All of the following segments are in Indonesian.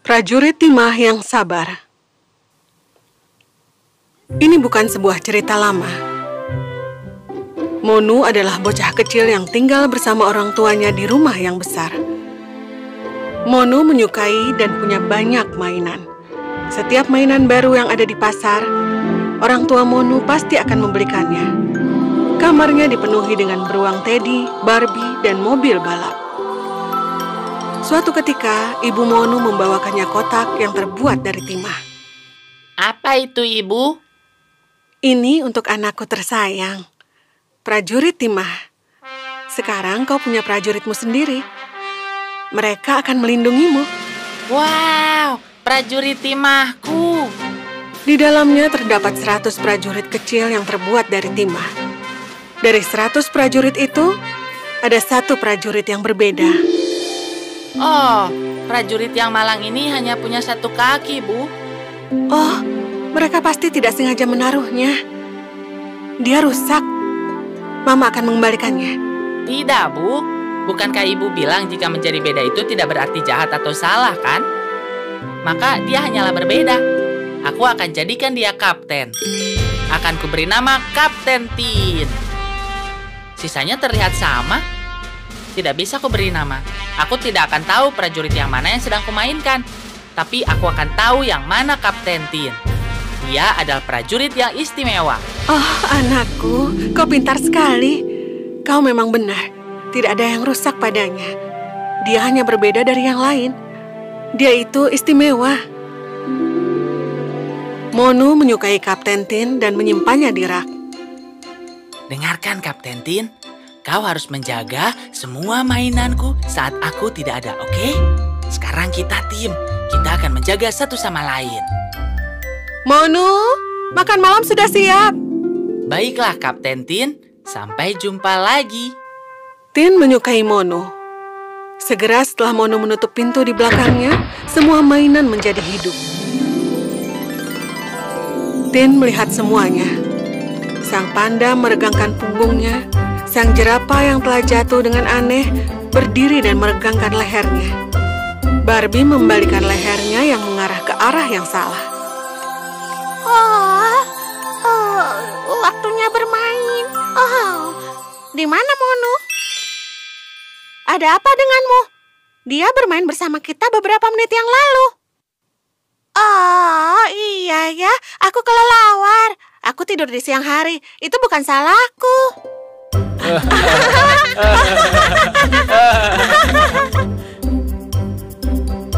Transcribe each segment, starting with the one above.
Prajurit timah yang sabar. Ini bukan sebuah cerita lama. Monu adalah bocah kecil yang tinggal bersama orang tuanya di rumah yang besar. Monu menyukai dan punya banyak mainan. Setiap mainan baru yang ada di pasar, orang tua Monu pasti akan membelikannya. Kamarnya dipenuhi dengan beruang Teddy, Barbie, dan mobil balap. Suatu ketika, Ibu Monu membawakannya kotak yang terbuat dari timah. Apa itu, Ibu? Ini untuk anakku tersayang, prajurit timah. Sekarang kau punya prajuritmu sendiri. Mereka akan melindungimu. Wow, prajurit timahku. Di dalamnya terdapat 100 prajurit kecil yang terbuat dari timah. Dari 100 prajurit itu, ada 1 prajurit yang berbeda. Oh, prajurit yang malang ini hanya punya 1 kaki, Bu. Oh, mereka pasti tidak sengaja menaruhnya. Dia rusak. Mama akan mengembalikannya. Tidak, Bu. Bukankah Ibu bilang jika menjadi beda itu tidak berarti jahat atau salah, kan? Maka dia hanyalah berbeda. Aku akan jadikan dia kapten. Akan kuberi nama Kapten Tin. Sisanya terlihat sama. Tidak bisa kuberi nama. Aku tidak akan tahu prajurit yang mana yang sedang kumainkan. Tapi aku akan tahu yang mana Kapten Tin. Dia adalah prajurit yang istimewa. Oh, anakku, kau pintar sekali. Kau memang benar. Tidak ada yang rusak padanya. Dia hanya berbeda dari yang lain. Dia itu istimewa. Monu menyukai Kapten Tin dan menyimpannya di rak. Dengarkan, Kapten Tin. Kau harus menjaga semua mainanku saat aku tidak ada, oke? Sekarang kita tim. Kita akan menjaga satu sama lain. Monu, makan malam sudah siap. Baiklah, Kapten Tin. Sampai jumpa lagi. Tin menyukai Monu. Segera setelah Monu menutup pintu di belakangnya, semua mainan menjadi hidup. Tin melihat semuanya. Sang panda meregangkan punggungnya. Sang jerapah yang telah jatuh dengan aneh berdiri dan meregangkan lehernya. Barbie membalikan lehernya yang mengarah ke arah yang salah. Waktunya bermain. Di mana Monu? Ada apa denganmu? Dia bermain bersama kita beberapa menit yang lalu. Oh, iya ya, aku kelelawar. Aku tidur di siang hari. Itu bukan salahku.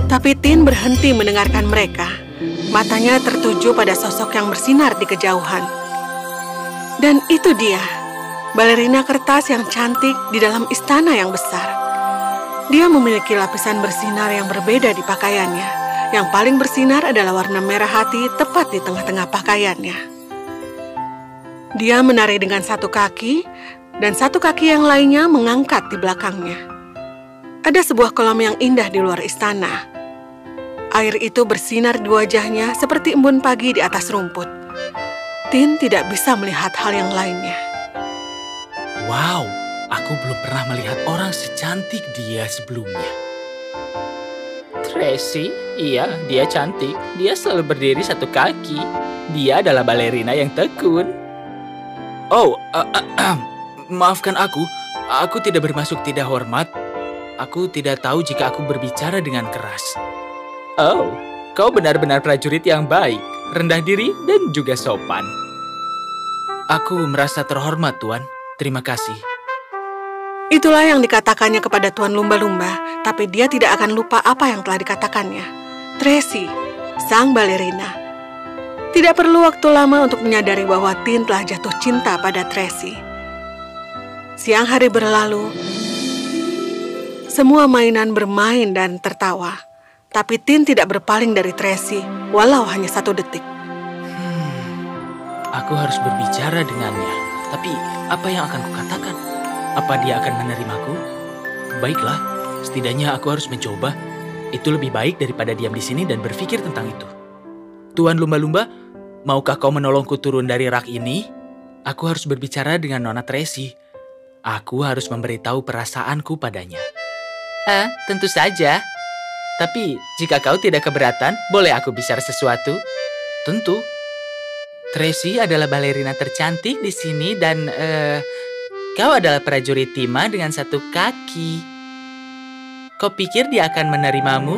Tapi Tin berhenti mendengarkan mereka. Matanya tertuju pada sosok yang bersinar di kejauhan. Dan itu dia, balerina kertas yang cantik di dalam istana yang besar. Dia memiliki lapisan bersinar yang berbeda di pakaiannya. Yang paling bersinar adalah warna merah hati tepat di tengah-tengah pakaiannya. Dia menari dengan 1 kaki, dan 1 kaki yang lainnya mengangkat di belakangnya. Ada sebuah kolam yang indah di luar istana. Air itu bersinar di wajahnya seperti embun pagi di atas rumput. Tin tidak bisa melihat hal yang lainnya. Wow, aku belum pernah melihat orang secantik dia sebelumnya. Tracy, iya, dia cantik. Dia selalu berdiri 1 kaki. Dia adalah balerina yang tekun. Oh, maafkan aku. Aku tidak bermaksud tidak hormat. Aku tidak tahu jika aku berbicara dengan keras. Oh, kau benar-benar prajurit yang baik, rendah diri, dan juga sopan. Aku merasa terhormat, Tuan. Terima kasih. Itulah yang dikatakannya kepada Tuan Lumba-Lumba, tapi dia tidak akan lupa apa yang telah dikatakannya. Tracy, sang balerina. Tidak perlu waktu lama untuk menyadari bahwa Tin telah jatuh cinta pada Tracy. Siang hari berlalu, semua mainan bermain dan tertawa. Tapi Tin tidak berpaling dari Tracy, walau hanya 1 detik. Aku harus berbicara dengannya. Tapi apa yang akan kukatakan? Apa dia akan menerimaku? Baiklah, setidaknya aku harus mencoba. Itu lebih baik daripada diam di sini dan berpikir tentang itu. Tuan Lumba-Lumba, maukah kau menolongku turun dari rak ini? Aku harus berbicara dengan Nona Tracy. Aku harus memberitahu perasaanku padanya. Tentu saja. Tapi jika kau tidak keberatan, boleh aku bicara sesuatu? Tentu. Tracy adalah balerina tercantik di sini dan kau adalah prajurit Tima dengan satu kaki. Kau pikir dia akan menerimamu?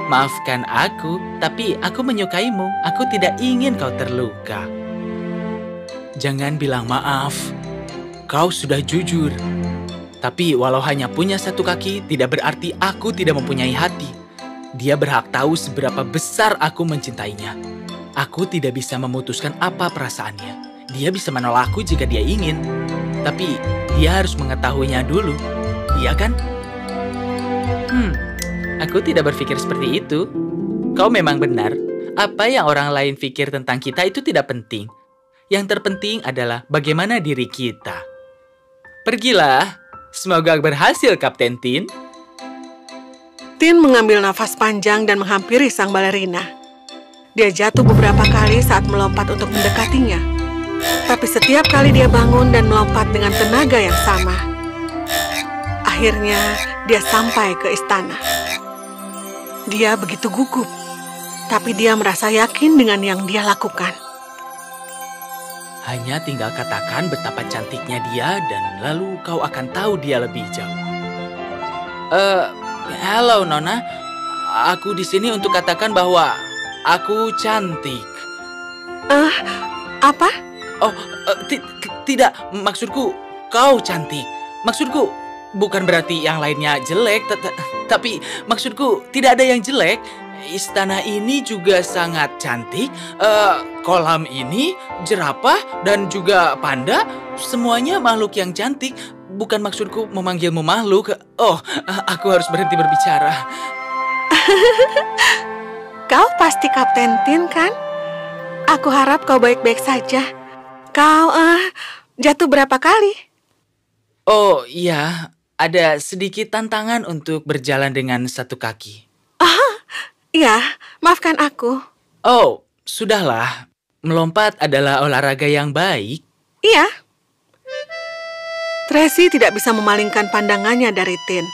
Maafkan aku, tapi aku menyukaimu. Aku tidak ingin kau terluka. Jangan bilang maaf. Kau sudah jujur. Tapi walau hanya punya satu kaki, tidak berarti aku tidak mempunyai hati. Dia berhak tahu seberapa besar aku mencintainya. Aku tidak bisa memutuskan apa perasaannya. Dia bisa menolakku jika dia ingin. Tapi dia harus mengetahuinya dulu. Iya kan? Aku tidak berpikir seperti itu. Kau memang benar. Apa yang orang lain pikir tentang kita itu tidak penting. Yang terpenting adalah bagaimana diri kita. Pergilah. Semoga berhasil, Kapten Tin. Tin mengambil nafas panjang dan menghampiri sang balerina. Dia jatuh beberapa kali saat melompat untuk mendekatinya. Tapi setiap kali dia bangun dan melompat dengan tenaga yang sama. Akhirnya, dia sampai ke istana. Dia begitu gugup, tapi dia merasa yakin dengan yang dia lakukan. Hanya tinggal katakan betapa cantiknya dia dan lalu kau akan tahu dia lebih jauh. Halo, Nona. Aku di sini untuk katakan bahwa aku cantik. Apa? Oh, tidak. Maksudku, kau cantik. Maksudku, bukan berarti yang lainnya jelek, tapi maksudku tidak ada yang jelek. Istana ini juga sangat cantik. Kolam ini, jerapah, dan juga panda. Semuanya makhluk yang cantik. Bukan maksudku memanggilmu makhluk. Oh, aku harus berhenti berbicara. Kau pasti Kapten Tin, kan? Aku harap kau baik-baik saja. Kau jatuh berapa kali? Oh, iya. Ada sedikit tantangan untuk berjalan dengan satu kaki. Iya, maafkan aku. Oh, sudahlah. Melompat adalah olahraga yang baik. Iya. Tracy tidak bisa memalingkan pandangannya dari Tin.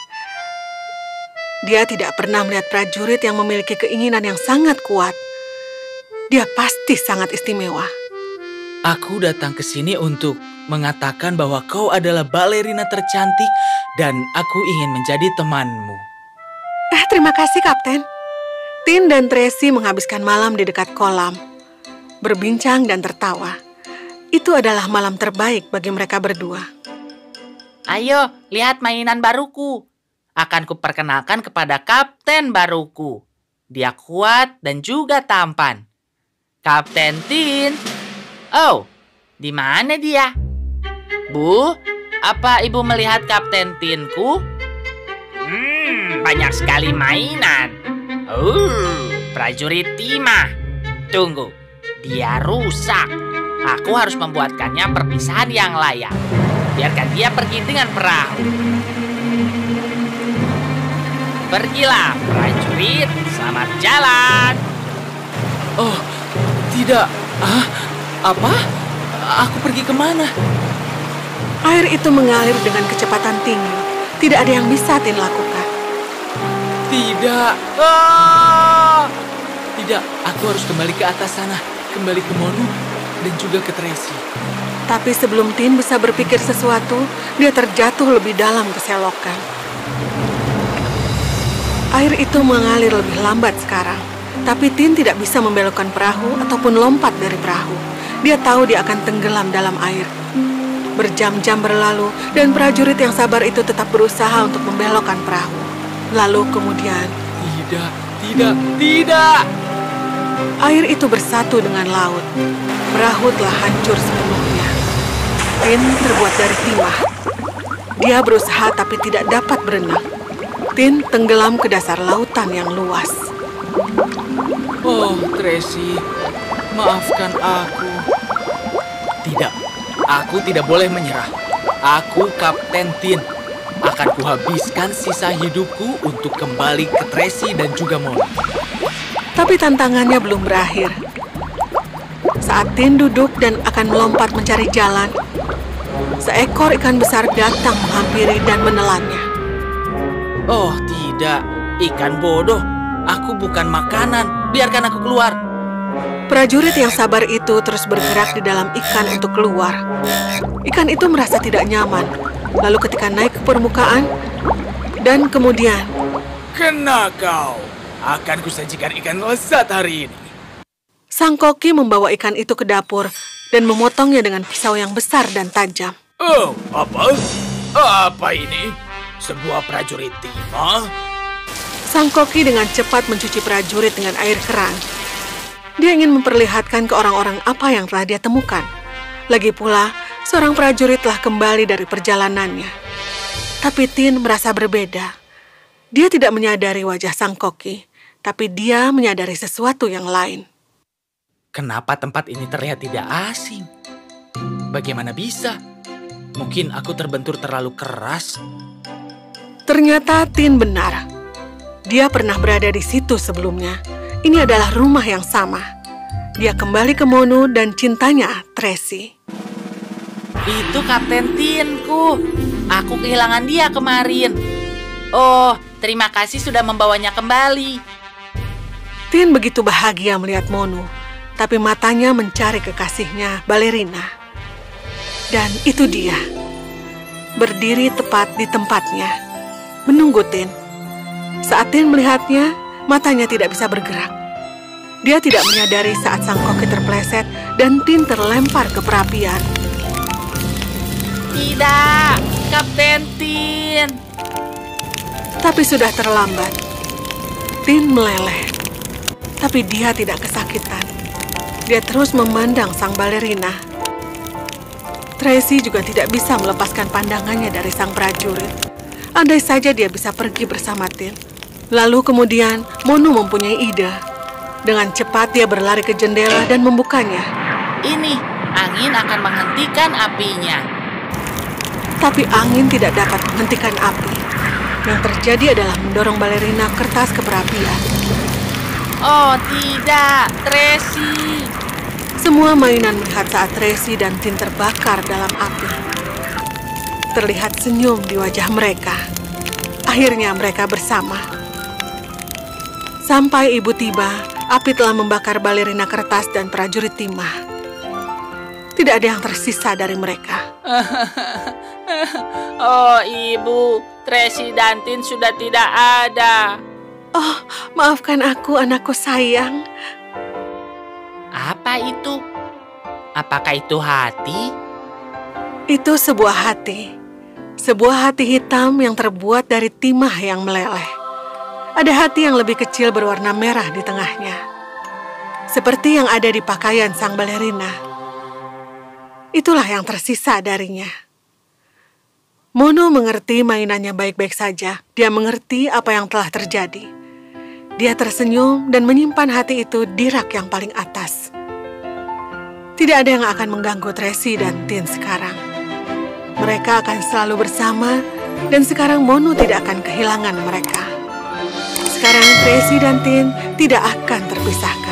Dia tidak pernah melihat prajurit yang memiliki keinginan yang sangat kuat. Dia pasti sangat istimewa. Aku datang ke sini untuk mengatakan bahwa kau adalah balerina tercantik dan aku ingin menjadi temanmu. Terima kasih, Kapten. Tin dan Tracy menghabiskan malam di dekat kolam, berbincang dan tertawa. Itu adalah malam terbaik bagi mereka berdua. Ayo, lihat mainan baruku. Akan kuperkenalkan kepada kapten baruku. Dia kuat dan juga tampan. Kapten Tin. Oh, di mana dia? Bu, apa ibu melihat Kapten Tinku? Banyak sekali mainan. Prajurit Tima. Tunggu, dia rusak. Aku harus membuatkannya perpisahan yang layak. Biarkan dia pergi dengan perahu. Pergilah, prajurit. Selamat jalan. Oh, tidak. Apa? Aku pergi kemana? Air itu mengalir dengan kecepatan tinggi. Tidak ada yang bisa Tin lakukan. Tidak. Tidak, aku harus kembali ke atas sana. Kembali ke Monu dan juga ke Tracy. Tapi sebelum Tin bisa berpikir sesuatu, dia terjatuh lebih dalam ke selokan. Air itu mengalir lebih lambat sekarang. Tapi Tin tidak bisa membelokkan perahu ataupun lompat dari perahu. Dia tahu dia akan tenggelam dalam air. Berjam-jam berlalu dan prajurit yang sabar itu tetap berusaha untuk membelokkan perahu. Lalu kemudian... Tidak! Air itu bersatu dengan laut. Perahu telah hancur sepenuhnya. Tin terbuat dari timah. Dia berusaha tapi tidak dapat berenang. Tin tenggelam ke dasar lautan yang luas. Oh, Tracy, maafkan aku. Tidak, aku tidak boleh menyerah. Aku Kapten Tin. Akan kuhabiskan sisa hidupku untuk kembali ke Tracy dan juga Molly. Tapi tantangannya belum berakhir. Saat Tin duduk dan akan melompat mencari jalan, seekor ikan besar datang menghampiri dan menelannya. Oh tidak, ikan bodoh. Aku bukan makanan. Biarkan aku keluar. Prajurit yang sabar itu terus bergerak di dalam ikan untuk keluar. Ikan itu merasa tidak nyaman. Lalu ketika naik ke permukaan, dan kemudian... Kena kau. Akan kusajikan ikan lezat hari ini. Sang koki membawa ikan itu ke dapur dan memotongnya dengan pisau yang besar dan tajam. Oh, apa? Apa ini? Sebuah prajurit timah? Sang koki dengan cepat mencuci prajurit dengan air keran. Dia ingin memperlihatkan ke orang-orang apa yang telah dia temukan. Lagi pula, seorang prajurit telah kembali dari perjalanannya. Tapi Tin merasa berbeda. Dia tidak menyadari wajah sang koki, tapi dia menyadari sesuatu yang lain. Kenapa tempat ini terlihat tidak asing? Bagaimana bisa? Mungkin aku terbentur terlalu keras. Ternyata Tin benar. Dia pernah berada di situ sebelumnya. Ini adalah rumah yang sama. Dia kembali ke Monu dan cintanya, Tracy. Itu Kapten Tinku. Aku kehilangan dia kemarin. Oh, terima kasih sudah membawanya kembali. Tin begitu bahagia melihat Monu, tapi matanya mencari kekasihnya, Balerina. Dan itu dia. Berdiri tepat di tempatnya. Menunggu Tin. Saat Tin melihatnya, matanya tidak bisa bergerak. Dia tidak menyadari saat sang koki terpleset dan Tin terlempar ke perapian. Tidak, Kapten Tin. Tapi sudah terlambat. Tin meleleh. Tapi dia tidak kesakitan. Dia terus memandang sang balerina. Tracy juga tidak bisa melepaskan pandangannya dari sang prajurit. Andai saja dia bisa pergi bersama Tin. Lalu kemudian Monu mempunyai ide. Dengan cepat dia berlari ke jendela dan membukanya. Ini, angin akan menghentikan apinya. Tapi angin tidak dapat menghentikan api. Yang terjadi adalah mendorong balerina kertas ke perapian. Oh tidak, Tracy. Semua mainan melihat saat Tracy dan Tin terbakar dalam api. Terlihat senyum di wajah mereka. Akhirnya mereka bersama. Sampai ibu tiba, api telah membakar balerina kertas dan prajurit timah. Tidak ada yang tersisa dari mereka. Oh ibu, Tracy dan Tin sudah tidak ada. Oh, maafkan aku, anakku sayang. Apa itu? Apakah itu hati? Itu sebuah hati. Sebuah hati hitam yang terbuat dari timah yang meleleh. Ada hati yang lebih kecil berwarna merah di tengahnya. Seperti yang ada di pakaian sang balerina. Itulah yang tersisa darinya. Monu mengerti mainannya baik-baik saja. Dia mengerti apa yang telah terjadi. Dia tersenyum dan menyimpan hati itu di rak yang paling atas. Tidak ada yang akan mengganggu Tracy dan Tin sekarang. Mereka akan selalu bersama, dan sekarang Monu tidak akan kehilangan mereka. Sekarang Tracy dan Tin tidak akan terpisahkan.